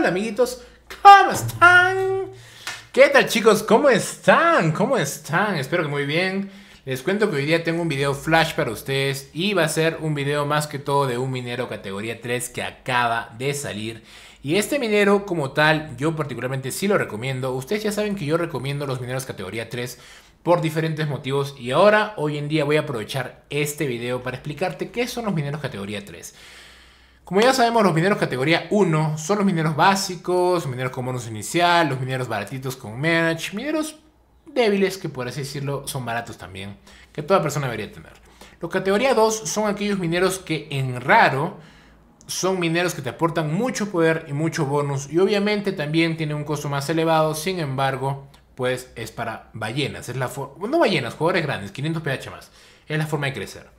Hola amiguitos, ¿cómo están? ¿Qué tal chicos? ¿Cómo están? ¿Cómo están? Espero que muy bien. Les cuento que hoy día tengo un video flash para ustedes y va a ser un video más que todo de un minero categoría 3 que acaba de salir. Y este minero como tal, yo particularmente sí lo recomiendo. Ustedes ya saben que yo recomiendo los mineros categoría 3 por diferentes motivos. Y ahora, hoy en día, voy a aprovechar este video para explicarte qué son los mineros categoría 3. Como ya sabemos, los mineros categoría 1 son los mineros básicos, mineros con bonus inicial, los mineros baratitos con merge, mineros débiles que por así decirlo son baratos también, que toda persona debería tener. Los categoría 2 son aquellos mineros que en raro son mineros que te aportan mucho poder y mucho bonus y obviamente también tienen un costo más elevado, sin embargo, pues es para ballenas, es la no ballenas, jugadores grandes, 500 pH más, es la forma de crecer.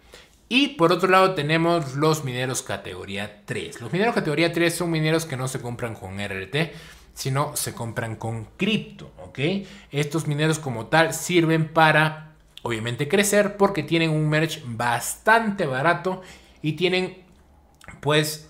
Y por otro lado tenemos los mineros categoría 3. Los mineros categoría 3 son mineros que no se compran con RRT, sino se compran con cripto, ¿ok? Estos mineros como tal sirven para, obviamente, crecer porque tienen un merge bastante barato y tienen, pues,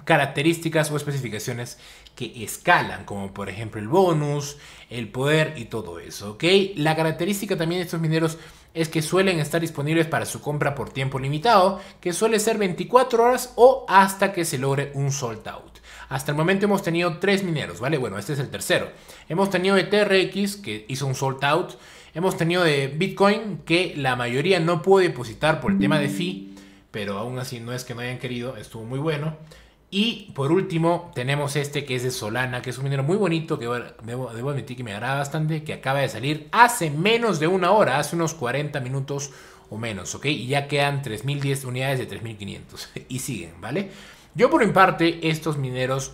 características o especificaciones que escalan, como por ejemplo el bonus, el poder y todo eso, ¿ok? La característica también de estos mineros es que suelen estar disponibles para su compra por tiempo limitado, que suele ser 24 horas o hasta que se logre un sold out. Hasta el momento hemos tenido 3 mineros, ¿vale? Bueno, este es el tercero. Hemos tenido de TRX, que hizo un sold out. Hemos tenido de Bitcoin, que la mayoría no pudo depositar por el tema de fee, pero aún así no es que no hayan querido, estuvo muy bueno. Y por último tenemos este que es de Solana, que es un minero muy bonito, que debo admitir que me agrada bastante, que acaba de salir hace menos de una hora, hace unos 40 minutos o menos, ¿ok? Y ya quedan 3010 unidades de 3500 y siguen, ¿vale? Yo por mi parte, estos mineros,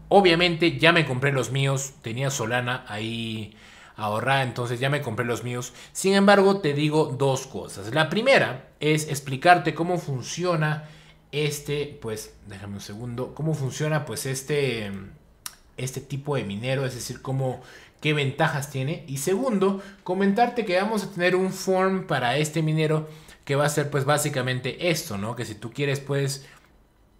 obviamente ya me compré los míos, tenía Solana ahí ahorrada, entonces ya me compré los míos. Sin embargo, te digo dos cosas. La primera es explicarte cómo funciona pues, déjame un segundo, cómo funciona pues este tipo de minero, es decir, qué ventajas tiene. Y segundo, comentarte que vamos a tener un form para este minero que va a ser pues básicamente esto, ¿no? Que si tú quieres puedes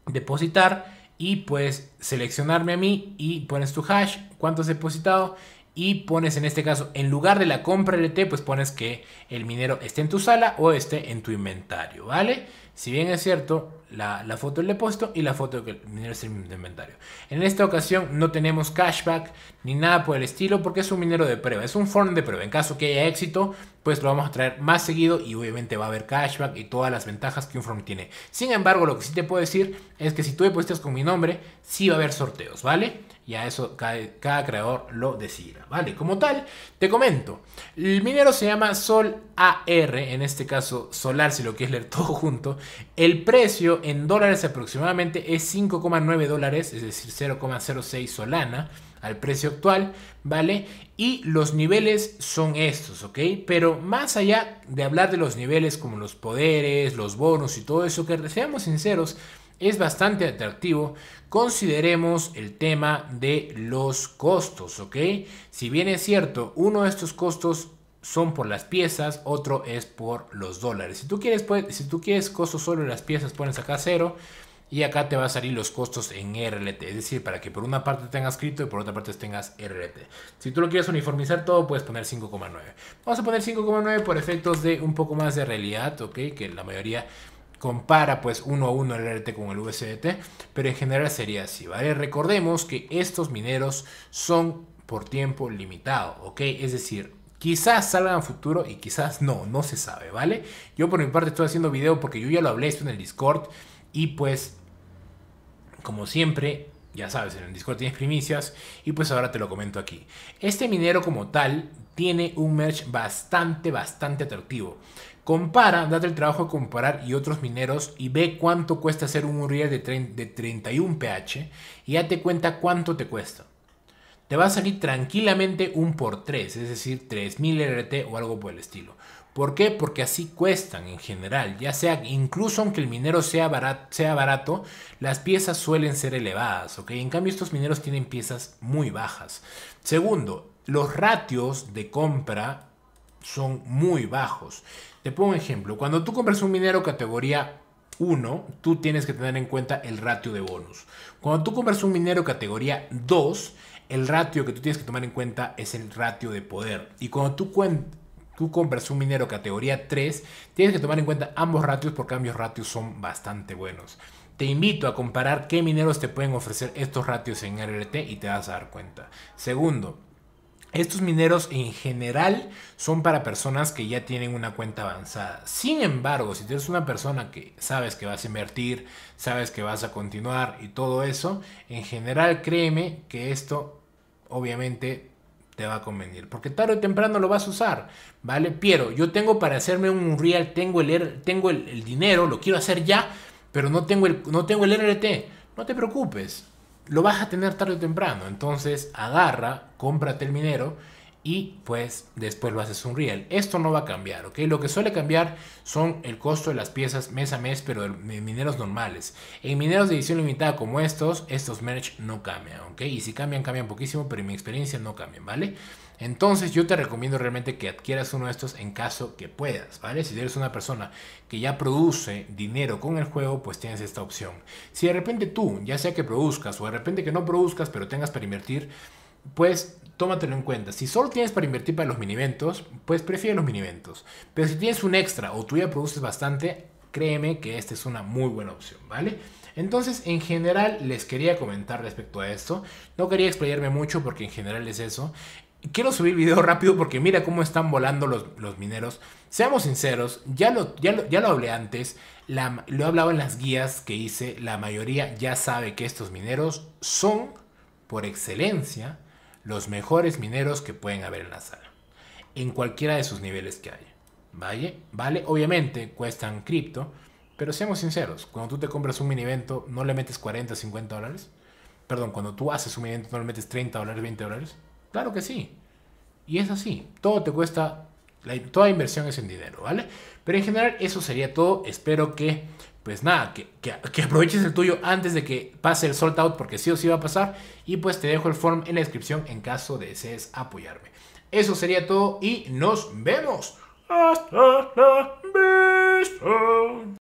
depositar y pues seleccionarme a mí y pones tu hash, cuánto has depositado y pones en este caso, en lugar de la compra LT, pues pones que el minero esté en tu sala o esté en tu inventario, ¿vale? Si bien es cierto, la foto del depósito y la foto del minero esté en tu inventario. En esta ocasión no tenemos cashback ni nada por el estilo porque es un minero de prueba, es un form de prueba. En caso que haya éxito, pues lo vamos a traer más seguido y obviamente va a haber cashback y todas las ventajas que un form tiene. Sin embargo, lo que sí te puedo decir es que si tú depositas con mi nombre, sí va a haber sorteos, ¿vale? Ya eso cada creador lo decidirá, ¿vale? Como tal, te comento. El minero se llama Sol AR, en este caso Solar, si lo quieres leer todo junto. El precio en dólares aproximadamente es 5,9 dólares, es decir, 0,06 Solana al precio actual, ¿vale? Y los niveles son estos, ¿ok? Pero más allá de hablar de los niveles como los poderes, los bonos y todo eso, que seamos sinceros, es bastante atractivo. Consideremos el tema de los costos, ¿ok? Si bien es cierto, uno de estos costos son por las piezas, otro es por los dólares. Si tú quieres costos solo en las piezas, pones acá 0 y acá te va a salir los costos en RLT. Es decir, para que por una parte tengas cripto y por otra parte tengas RLT. Si tú lo quieres uniformizar todo, puedes poner 5,9. Vamos a poner 5,9 por efectos de un poco más de realidad, ¿ok? Que la mayoría compara pues uno a uno el RT con el USDT, pero en general sería así, ¿vale? Recordemos que estos mineros son por tiempo limitado, ¿ok? Es decir, quizás salgan a futuro y quizás no se sabe, ¿vale? Yo por mi parte estoy haciendo video porque yo ya lo hablé esto en el Discord y pues, como siempre, ya sabes, en el Discord tienes primicias y pues ahora te lo comento aquí. Este minero como tal tiene un merge bastante atractivo. Compara, date el trabajo de comparar y otros mineros y ve cuánto cuesta hacer un Uriel de 31 pH y date cuenta cuánto te cuesta. Te va a salir tranquilamente un por 3, es decir, 3000 RT o algo por el estilo. ¿Por qué? Porque así cuestan en general, ya sea, incluso aunque el minero sea barato, las piezas suelen ser elevadas, ¿ok? En cambio estos mineros tienen piezas muy bajas. Segundo, los ratios de compra son muy bajos. Te pongo un ejemplo, cuando tú compras un minero categoría 1, tú tienes que tener en cuenta el ratio de bonus. Cuando tú compras un minero categoría 2, el ratio que tú tienes que tomar en cuenta es el ratio de poder. Y cuando tú compras un minero categoría 3, tienes que tomar en cuenta ambos ratios porque ambos ratios son bastante buenos. Te invito a comparar qué mineros te pueden ofrecer estos ratios en RRT y te vas a dar cuenta. Segundo, estos mineros en general son para personas que ya tienen una cuenta avanzada. Sin embargo, si eres una persona que sabes que vas a invertir, sabes que vas a continuar y todo eso, en general créeme que esto obviamente te va a convenir. Porque tarde o temprano lo vas a usar, ¿vale? Pero yo tengo para hacerme un real, tengo el dinero, lo quiero hacer ya, pero no tengo el RRT. No te preocupes, lo vas a tener tarde o temprano. Entonces agarra, cómprate el minero y pues después lo haces un real. Esto no va a cambiar, ¿ok? Lo que suele cambiar son el costo de las piezas mes a mes, pero en mineros normales. En mineros de edición limitada como estos merch no cambian, ¿ok? Y si cambian, cambian poquísimo, pero en mi experiencia no cambian, ¿vale? Entonces yo te recomiendo realmente que adquieras uno de estos en caso que puedas, ¿vale? Si eres una persona que ya produce dinero con el juego, pues tienes esta opción. Si de repente tú, ya sea que produzcas o de repente que no produzcas, pero tengas para invertir, pues tómatelo en cuenta. Si solo tienes para invertir para los mini-eventos, pues prefiere los mini-eventos. Pero si tienes un extra o tú ya produces bastante, créeme que esta es una muy buena opción, ¿vale? Entonces, en general, les quería comentar respecto a esto. No quería explayarme mucho porque en general es eso. Quiero subir video rápido porque mira cómo están volando los mineros. Seamos sinceros, ya lo hablé antes, lo he hablado en las guías que hice. La mayoría ya sabe que estos mineros son, por excelencia, los mejores mineros que pueden haber en la sala. En cualquiera de sus niveles que haya. ¿Vale? Obviamente cuestan cripto, pero seamos sinceros, cuando tú te compras un mini evento, ¿no le metes 40, 50 dólares? Perdón, cuando tú haces un mini evento, ¿no le metes 30 dólares, 20 dólares? Claro que sí. Y es así. Todo te cuesta, toda inversión es en dinero, ¿vale? Pero en general eso sería todo. Espero que, pues nada, que aproveches el tuyo antes de que pase el sold out, porque sí o sí va a pasar. Y pues te dejo el form en la descripción en caso desees apoyarme. Eso sería todo y nos vemos. Hasta la vista.